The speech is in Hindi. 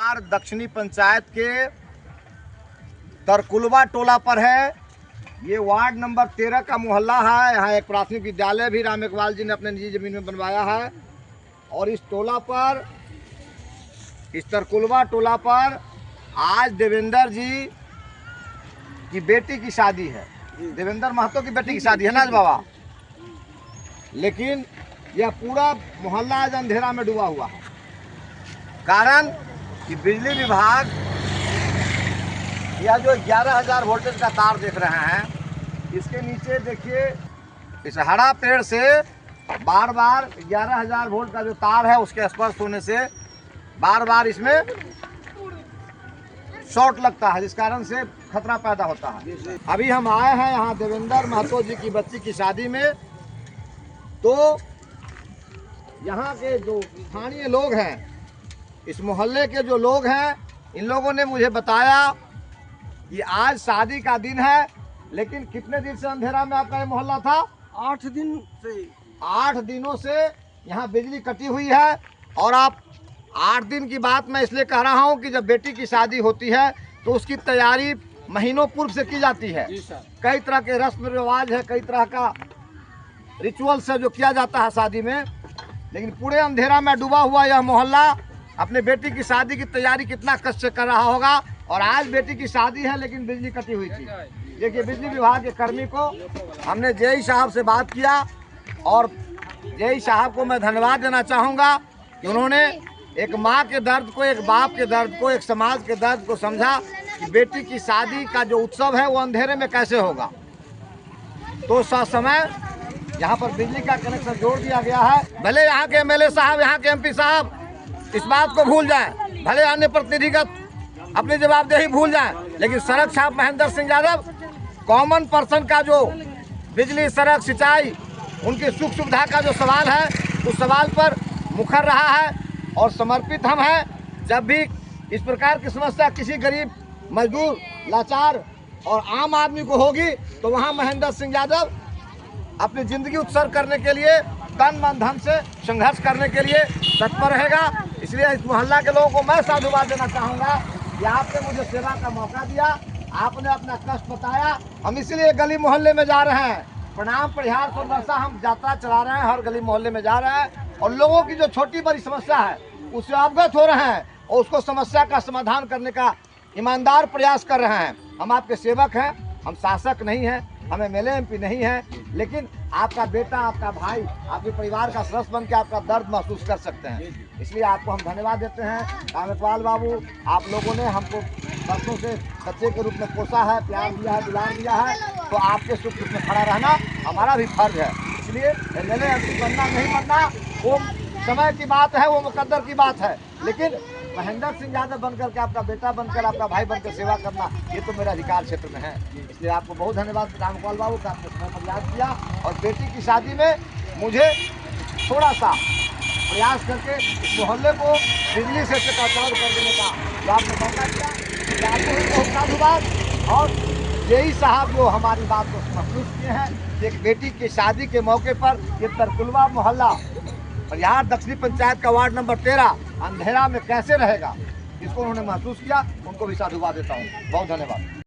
दक्षिणी पंचायत के तरकुलवा टोला पर है। ये वार्ड नंबर 13 का मोहल्ला है। यहाँ एक प्राथमिक विद्यालय भी राम इकबाल जी ने अपने निजी जमीन में बनवाया है। और इस टोला पर, इस तरकुलवा टोला पर आज देवेंद्र जी की बेटी की शादी है। देवेंद्र महतो की बेटी की शादी है ना बाबा। लेकिन यह पूरा मोहल्ला आज अंधेरा में डूबा हुआ है। कारण कि बिजली विभाग यह जो 11,000 वोल्टेज का तार देख रहे हैं, इसके नीचे देखिए, इस हरा पेड़ से बार बार 11,000 वोल्ट का जो तार है उसके स्पर्श होने से बार बार इसमें शॉर्ट लगता है, जिस कारण से खतरा पैदा होता है। अभी हम आए हैं यहाँ देवेंद्र महतो जी की बच्ची की शादी में। तो यहाँ के जो स्थानीय लोग हैं, इस मोहल्ले के जो लोग हैं, इन लोगों ने मुझे बताया कि आज शादी का दिन है, लेकिन कितने दिन से अंधेरा में आपका ये मोहल्ला था? 8 दिन से। 8 दिनों से यहाँ बिजली कटी हुई है। और आप 8 दिन की बात मैं इसलिए कह रहा हूँ कि जब बेटी की शादी होती है तो उसकी तैयारी महीनों पूर्व से की जाती है। कई तरह के रस्म रिवाज है, कई तरह का रिचुअल्स है जो किया जाता है शादी में। लेकिन पूरे अंधेरा में डूबा हुआ यह मोहल्ला अपने बेटी की शादी की तैयारी कितना कष्ट से कर रहा होगा। और आज बेटी की शादी है लेकिन बिजली कटी हुई थी। देखिए, बिजली विभाग के कर्मी को हमने जेई साहब से बात किया और जेई साहब को मैं धन्यवाद देना चाहूँगा कि उन्होंने एक माँ के दर्द को, एक बाप के दर्द को, एक समाज के दर्द को समझा कि बेटी की शादी का जो उत्सव है वो अंधेरे में कैसे होगा। तो समय यहाँ पर बिजली का कनेक्शन जोड़ दिया गया है। भले यहाँ के एमएलए साहब, यहाँ के एमपी साहब इस बात को भूल जाएं, भले अन्य प्रतिनिधिगत अपनी जवाबदेही भूल जाएं, लेकिन सड़क छाप महेंद्र सिंह यादव कॉमन पर्सन का जो बिजली, सड़क, सिंचाई, उनकी सुख सुविधा का जो सवाल है, उस सवाल पर मुखर रहा है और समर्पित हम हैं। जब भी इस प्रकार की समस्या किसी गरीब, मजदूर, लाचार और आम आदमी को होगी तो वहाँ महेंद्र सिंह यादव अपनी ज़िंदगी उत्सर्ग करने के लिए, तन मन धन से संघर्ष करने के लिए तत्पर रहेगा। इसलिए इस मोहल्ला के लोगों को मैं साधुवाद देना चाहूँगा कि आपने मुझे सेवा का मौका दिया, आपने अपना कष्ट बताया। हम इसलिए गली मोहल्ले में जा रहे हैं, प्रणाम परिहार वर्षा हम यात्रा चला रहे हैं, हर गली मोहल्ले में जा रहे हैं और लोगों की जो छोटी बड़ी समस्या है उससे अवगत हो रहे हैं और उसको समस्या का समाधान करने का ईमानदार प्रयास कर रहे हैं। हम आपके सेवक हैं, हम शासक नहीं हैं, हम एमएलए एमपी नहीं हैं, लेकिन आपका बेटा, आपका भाई, आपके परिवार का सदस्य बन के आपका दर्द महसूस कर सकते हैं। इसलिए आपको हम धन्यवाद देते हैं। राम इकबाल बाबू, आप लोगों ने हमको बरसों से बच्चे के रूप में पोसा है, प्यार दिया है, दुलार दिया है, तो आपके सुख दुख में खड़ा रहना हमारा भी फर्ज है। इसलिए एमएलए एमपी बनना नहीं बनना वो समय की बात है, वो मुकद्दर की बात है, लेकिन महेंद्र सिंह यादव बनकर के, आपका बेटा बनकर, आपका भाई बनकर सेवा करना, ये तो मेरा अधिकार क्षेत्र में है। इसलिए आपको बहुत धन्यवाद राम इकबाल बाबू का, आपने समय पर याद किया। और बेटी की शादी में मुझे थोड़ा सा प्रयास करके इस मोहल्ले को बिजली से चकाचौंध कर देने का जो आपने मौका दिया, आपको भी बहुत साधुवाद। और जेई साहब जो हमारी बात को महसूस किए हैं, एक बेटी की शादी के मौके पर ये तरकुलवा मोहल्ला और यहाँ दक्षिणी पंचायत का वार्ड नंबर 13 अंधेरा में कैसे रहेगा, इसको उन्होंने महसूस किया, उनको भी साधुवाद देता हूँ। बहुत धन्यवाद।